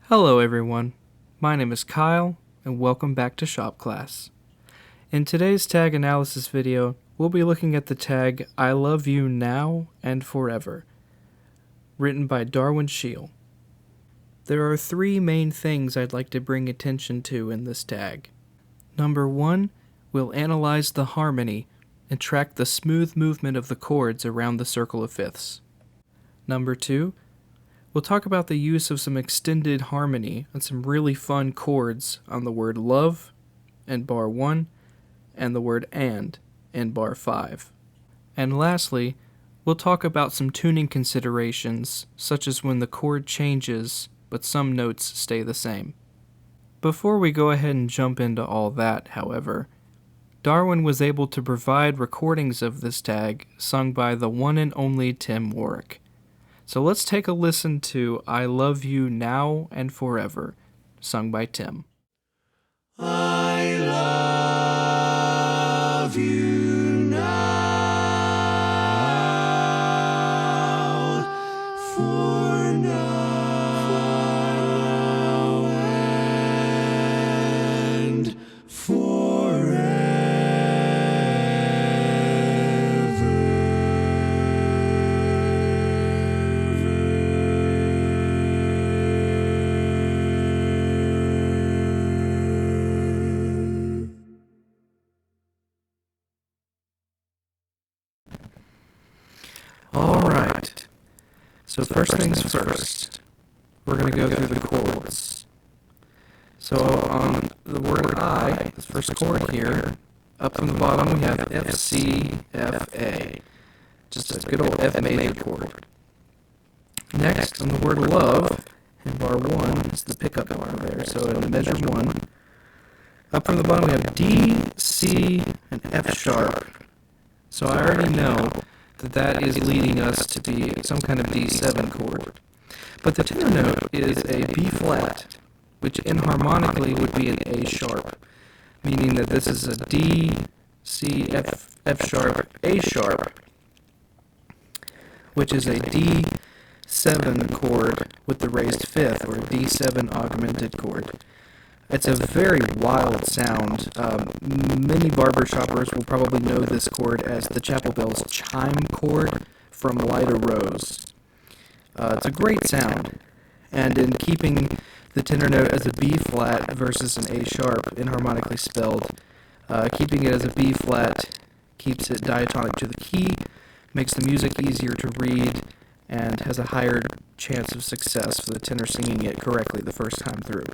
Hello everyone, my name is Kyle and welcome back to Shop Class. In today's tag analysis video, we'll be looking at the tag I love you now and forever, written by Darwin Scheel. There are three main things I'd like to bring attention to in this tag. Number one, we'll analyze the harmony and track the smooth movement of the chords around the circle of fifths. Number two, we'll talk about the use of some extended harmony and some really fun chords on the word love in bar 1 and the word and in bar 5. And lastly, we'll talk about some tuning considerations, such as when the chord changes but some notes stay the same. Before we go ahead and jump into all that, however, Darwin was able to provide recordings of this tag sung by the one and only Tim Warwick. So let's take a listen to I Love You Now and Forever, sung by Tim. I love you now, for now and forever. Alright, so first things first, we're going to go through the chords. So on the word I, the first chord here, up from the bottom we have F, C, F, A. Just a good old F major chord. Next, on the word love, in bar 1, is the pickup bar there, so in measure 1. Up from the bottom we have D, C, and F sharp. So I already know that is leading us to be some kind of D7 chord. But the tenor note is a B flat, which inharmonically would be an A sharp, meaning that this is a D, C, F sharp, A sharp, which is a D7 chord with the raised fifth, or a D7 augmented chord. It's a very wild sound. Many barbershoppers will probably know this chord as the Chapel Bell's chime chord from Light a Rose. It's a great sound, and in keeping the tenor note as a B flat versus an A sharp, inharmonically spelled, keeping it as a B flat keeps it diatonic to the key, makes the music easier to read, and has a higher chance of success for the tenor singing it correctly the first time through.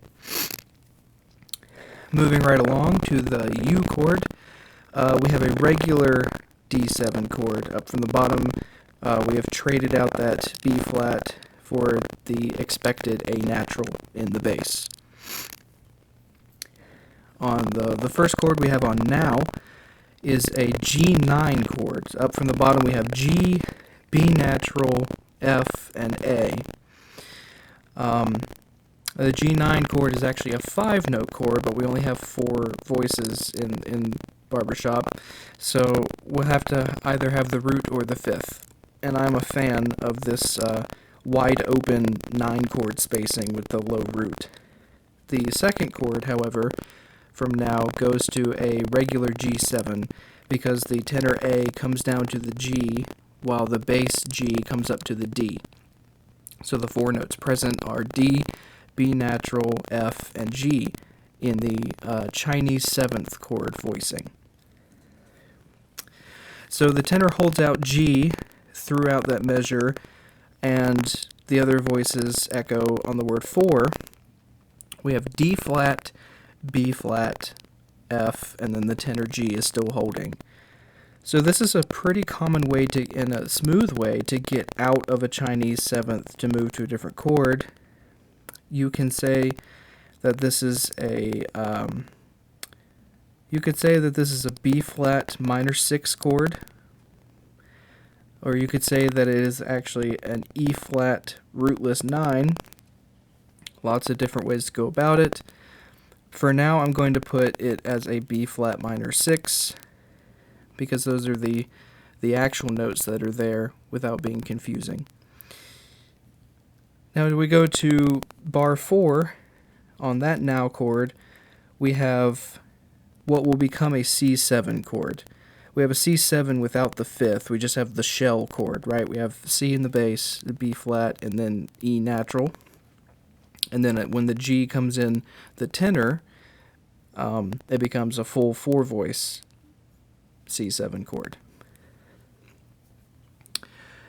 Moving right along to the U chord, we have a regular D7 chord. Up from the bottom, we have traded out that B flat for the expected A natural in the bass. On the first chord we have on now is a G9 chord. Up from the bottom we have G, B natural, F, and A. The G9 chord is actually a 5-note chord, but we only have 4 voices in barbershop, so we'll have to either have the root or the fifth. And I'm a fan of this wide open 9-chord spacing with the low root. The second chord, however, from now goes to a regular G7 because the tenor A comes down to the G while the bass G comes up to the D. So the 4 notes present are D, B natural, F, and G in the Chinese 7th chord voicing. So the tenor holds out G throughout that measure, and the other voices echo on the word 4. We have D flat, B flat, F, and then the tenor G is still holding. So this is a pretty common way and a smooth way to get out of a Chinese 7th to move to a different chord. You can say that this is a B flat minor 6 chord, or you could say that it is actually an E flat rootless 9. Lots of different ways to go about it. For now, I'm going to put it as a B flat minor 6 because those are the actual notes that are there without being confusing. Now, we go to bar 4. On that now chord, we have what will become a C7 chord. We have a C7 without the fifth. We just have the shell chord, right? We have C in the bass, the B flat, and then E natural. And then when the G comes in the tenor, it becomes a full 4-voice C7 chord.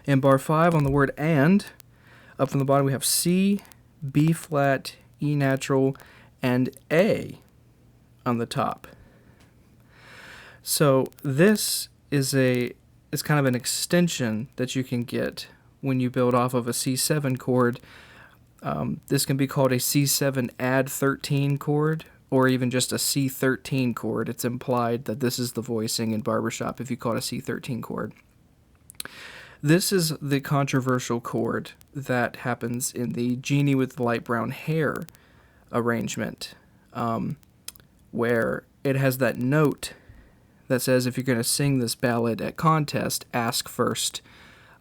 In bar 5, on the word and, up from the bottom we have C, B flat, E natural, and A on the top. So this is kind of an extension that you can get when you build off of a C7 chord. This can be called a C7 add 13 chord, or even just a C13 chord. It's implied that this is the voicing in barbershop if you call it a C13 chord. This is the controversial chord that happens in the Genie with Light Brown Hair arrangement, where it has that note that says if you're going to sing this ballad at contest, ask first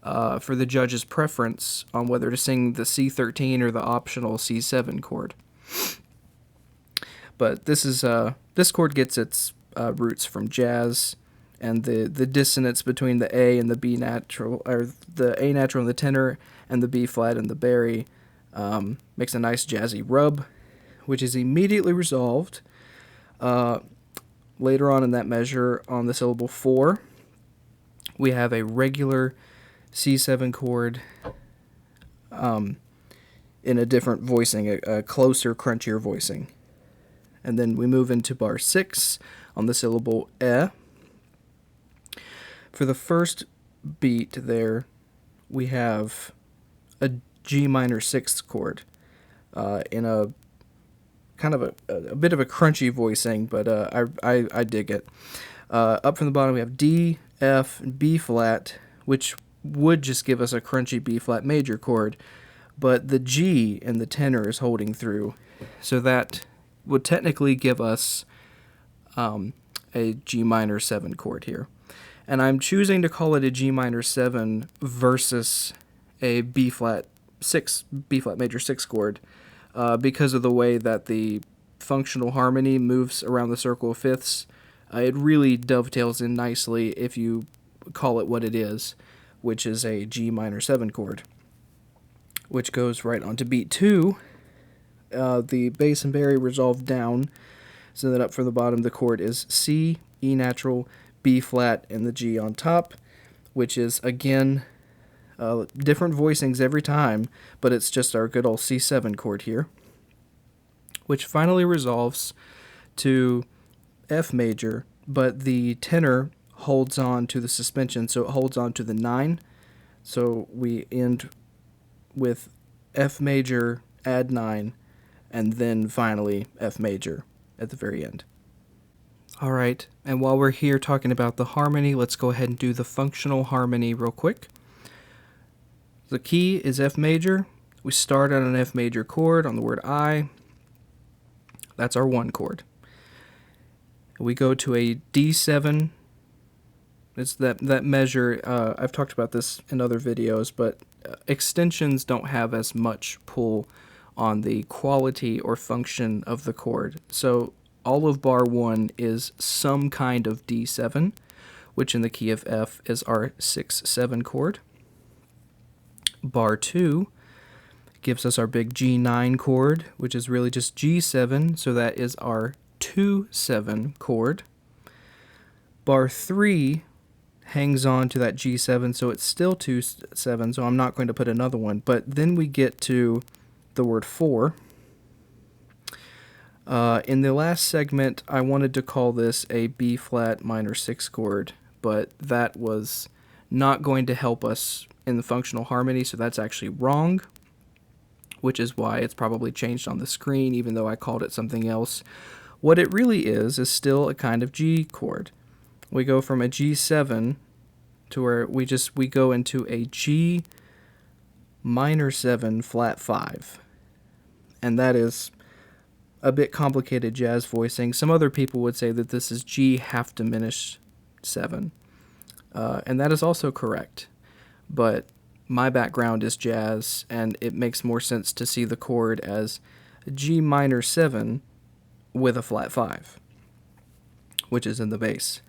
for the judge's preference on whether to sing the C13 or the optional C7 chord. But this chord gets its roots from jazz, and the dissonance between the A and the B natural, or the A natural and the tenor, and the B flat and the bari, makes a nice jazzy rub, which is immediately resolved later on in that measure on the syllable 4. We have a regular C7 chord in a different voicing, a closer, crunchier voicing. And then we move into bar 6 on the syllable e. For the first beat there, we have a G minor 6th chord in a kind of a bit of a crunchy voicing, but I dig it. Up from the bottom, we have D, F, and B flat, which would just give us a crunchy B flat major chord, but the G in the tenor is holding through, so that would technically give us a G minor 7 chord here. And I'm choosing to call it a G minor 7 versus a B flat major 6 chord because of the way that the functional harmony moves around the circle of fifths. It really dovetails in nicely if you call it what it is, which is a G minor 7 chord, which goes right on to beat 2. The bass and bari resolve down, so that up from the bottom the chord is C, E natural, B flat, and the G on top, which is, again, different voicings every time, but it's just our good old C7 chord here, which finally resolves to F major, but the tenor holds on to the suspension, so it holds on to the 9, so we end with F major, add 9, and then finally F major at the very end. Alright, and while we're here talking about the harmony, let's go ahead and do the functional harmony real quick. The key is F major. We start on an F major chord on the word I. That's our 1 chord. We go to a D7. It's that measure. I've talked about this in other videos, but extensions don't have as much pull on the quality or function of the chord. So all of bar 1 is some kind of D7, which in the key of F is our 6-7 chord. Bar 2 gives us our big G9 chord, which is really just G7, so that is our 2-7 chord. Bar 3 hangs on to that G7, so it's still 2-7, so I'm not going to put another one. But then we get to the word 4. In the last segment, I wanted to call this a B flat minor 6 chord, but that was not going to help us in the functional harmony, so that's actually wrong, which is why it's probably changed on the screen, even though I called it something else. What it really is still a kind of G chord. We go from a G7 to where we go into a G minor 7 flat 5, and that is a bit complicated jazz voicing. Some other people would say that this is G half diminished 7, and that is also correct. But my background is jazz, and it makes more sense to see the chord as G minor 7 with a flat 5, which is in the bass.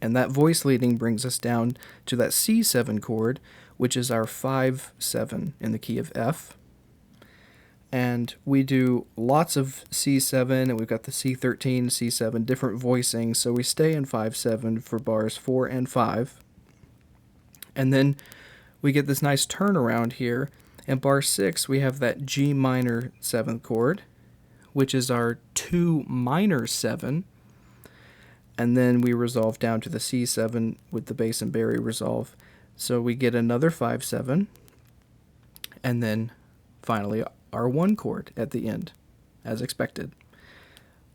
And that voice leading brings us down to that C7 chord, which is our 5-7 in the key of F. And we do lots of C7, and we've got the C13, C7, different voicings, so we stay in 5-7 for bars 4 and 5. And then we get this nice turnaround here. In bar 6, we have that G minor 7th chord, which is our 2 minor 7. And then we resolve down to the C7 with the bass and Barry resolve. So we get another 5-7, and then finally our 1 chord at the end, as expected.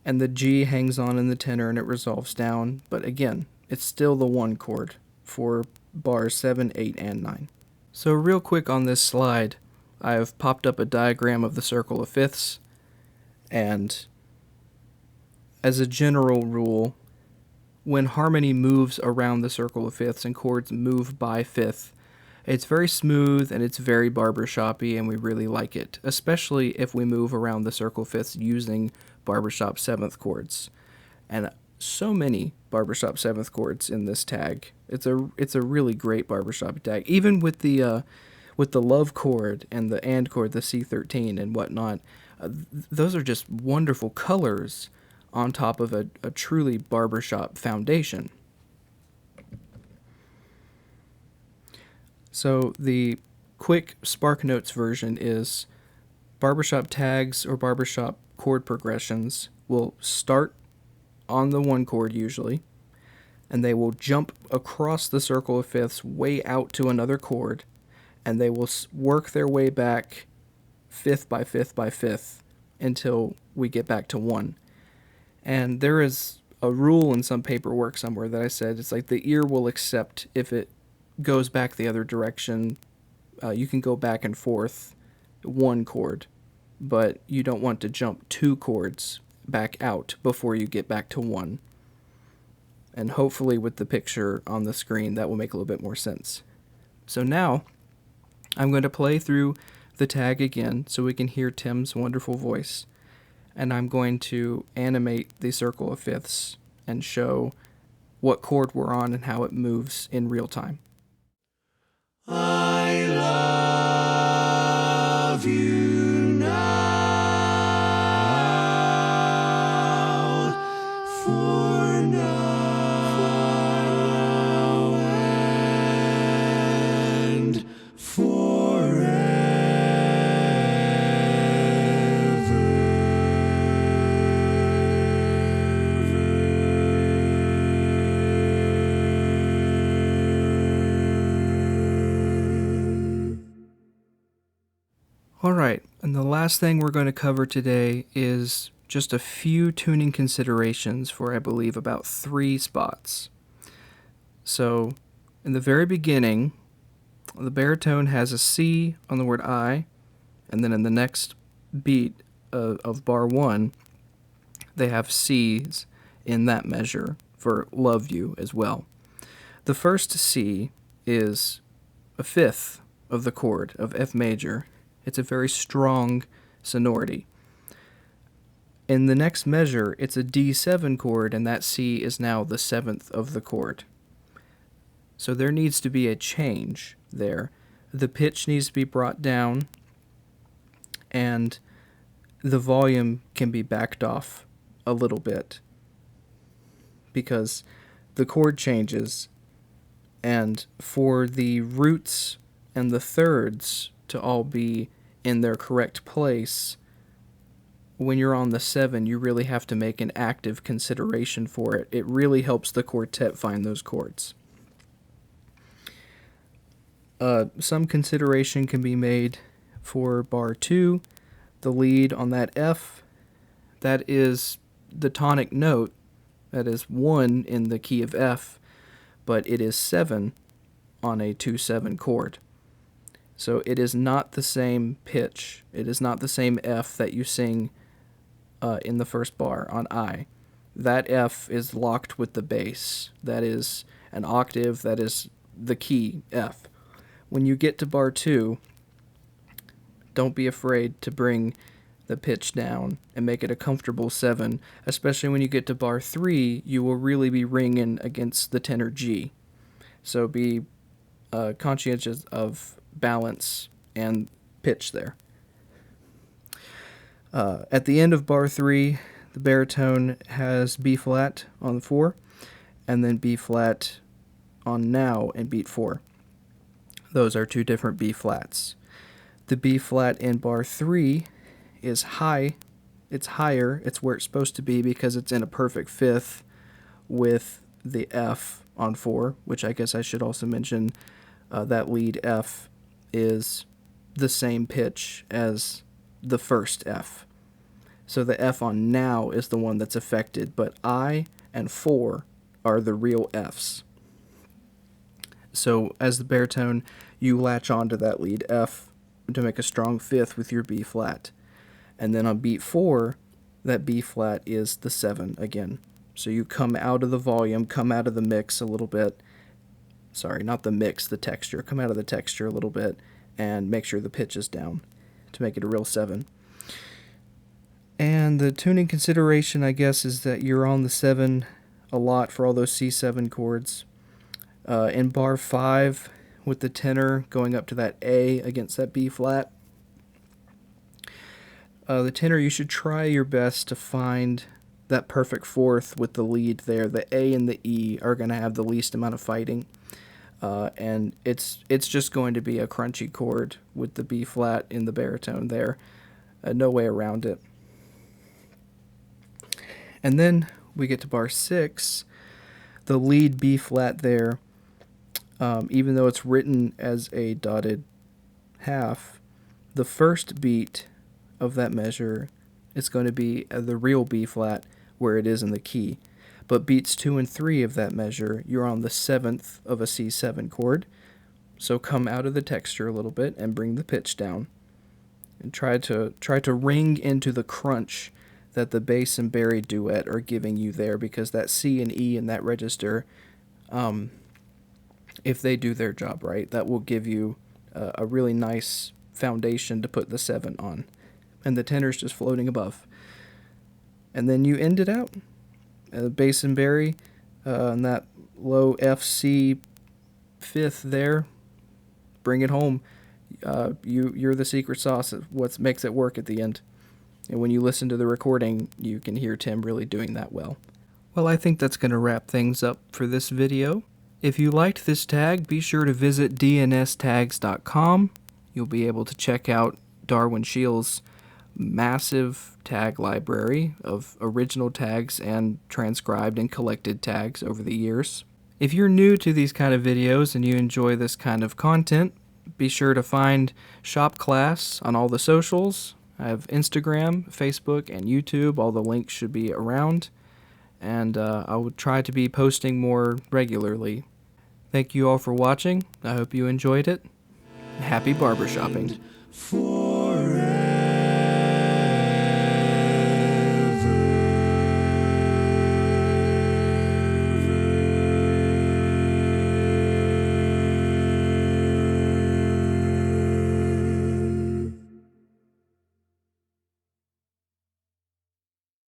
And the G hangs on in the tenor and it resolves down, but again, it's still the 1 chord for bars 7, 8, and 9. So real quick on this slide, I have popped up a diagram of the circle of fifths, and as a general rule, when harmony moves around the circle of fifths and chords move by fifth, it's very smooth and it's very barbershoppy, and we really like it, especially if we move around the circle of fifths using barbershop 7th chords. And so many barbershop 7th chords in this tag. It's a really great barbershop tag. Even with the love chord and the and chord, the C13 and whatnot, those are just wonderful colors on top of a truly barbershop foundation. So the quick SparkNotes version is barbershop tags or barbershop chord progressions will start on the 1 chord usually, and they will jump across the circle of fifths way out to another chord, and they will work their way back 5th by 5th by 5th until we get back to 1. And there is a rule in some paperwork somewhere that I said it's like the ear will accept if it goes back the other direction. You can go back and forth 1 chord, but you don't want to jump 2 chords back out before you get back to 1. And hopefully with the picture on the screen that will make a little bit more sense. So now I'm going to play through the tag again so we can hear Tim's wonderful voice. And I'm going to animate the circle of fifths and show what chord we're on and how it moves in real time. I love you now, for now and forever. Alright, and the last thing we're going to cover today is just a few tuning considerations for, I believe, about 3 spots. So, in the very beginning, the baritone has a C on the word I, and then in the next beat of bar 1, they have C's in that measure for love you as well. The first C is a 5th of the chord of F major. It's a very strong sonority. In the next measure, it's a D7 chord, and that C is now the 7th of the chord. So there needs to be a change there. The pitch needs to be brought down, and the volume can be backed off a little bit because the chord changes, and for the roots and the thirds to all be in their correct place, when you're on the 7, you really have to make an active consideration for it. It really helps the quartet find those chords. Some consideration can be made for bar 2, the lead on that F. That is the tonic note. That is 1 in the key of F, but it is 7 on a 2-7 chord. So it is not the same pitch. It is not the same F that you sing in the first bar on I. That F is locked with the bass. That is an octave. That is the key F. when you get to bar 2, don't be afraid to bring the pitch down and make it a comfortable 7, especially when you get to bar 3, you will really be ringing against the tenor G. So be conscientious of balance and pitch there. At the end of bar 3, the baritone has B flat on the 4, and then B flat on now and beat 4. Those are two different B flats. The B flat in bar 3 is high. It's higher. It's where it's supposed to be because it's in a perfect fifth with the F on 4, which I guess I should also mention that lead F is the same pitch as the first F. So the F on now is the one that's affected, but I and 4 are the real Fs. So as the baritone, you latch onto that lead F to make a strong fifth with your B flat. And then on beat 4, that B flat is the 7 again. So you come out of the volume, come out of the mix a little bit. Sorry, not the mix, the texture. Come out of the texture a little bit and make sure the pitch is down to make it a real 7. And the tuning consideration, I guess, is that you're on the 7 a lot for all those C7 chords. In bar 5, with the tenor going up to that A against that B flat, the tenor, you should try your best to find that perfect fourth with the lead there. The A and the E are going to have the least amount of fighting, and it's just going to be a crunchy chord with the B flat in the baritone there. No way around it. And then we get to bar 6, the lead B flat there, even though it's written as a dotted half, the first beat of that measure is going to be the real B flat where it is in the key. But beats 2 and 3 of that measure, you're on the 7th of a C7 chord. So come out of the texture a little bit and bring the pitch down. And try to ring into the crunch that the bass and bari duet are giving you there, because that C and E in that register, if they do their job right, that will give you a really nice foundation to put the 7 on. And the tenor's just floating above. And then you end it out. Bass and bari, and that low F, C, 5th there, bring it home. You're the secret sauce of what makes it work at the end. And when you listen to the recording, you can hear Tim really doing that well. Well, I think that's going to wrap things up for this video. If you liked this tag, be sure to visit dnstags.com. You'll be able to check out Darwin Scheel's massive tag library of original tags and transcribed and collected tags over the years. If you're new to these kind of videos and you enjoy this kind of content, be sure to find Shop Class on all the socials. I have Instagram, Facebook, and YouTube. All the links should be around. And I will try to be posting more regularly. Thank you all for watching. I hope you enjoyed it. Happy barbershopping.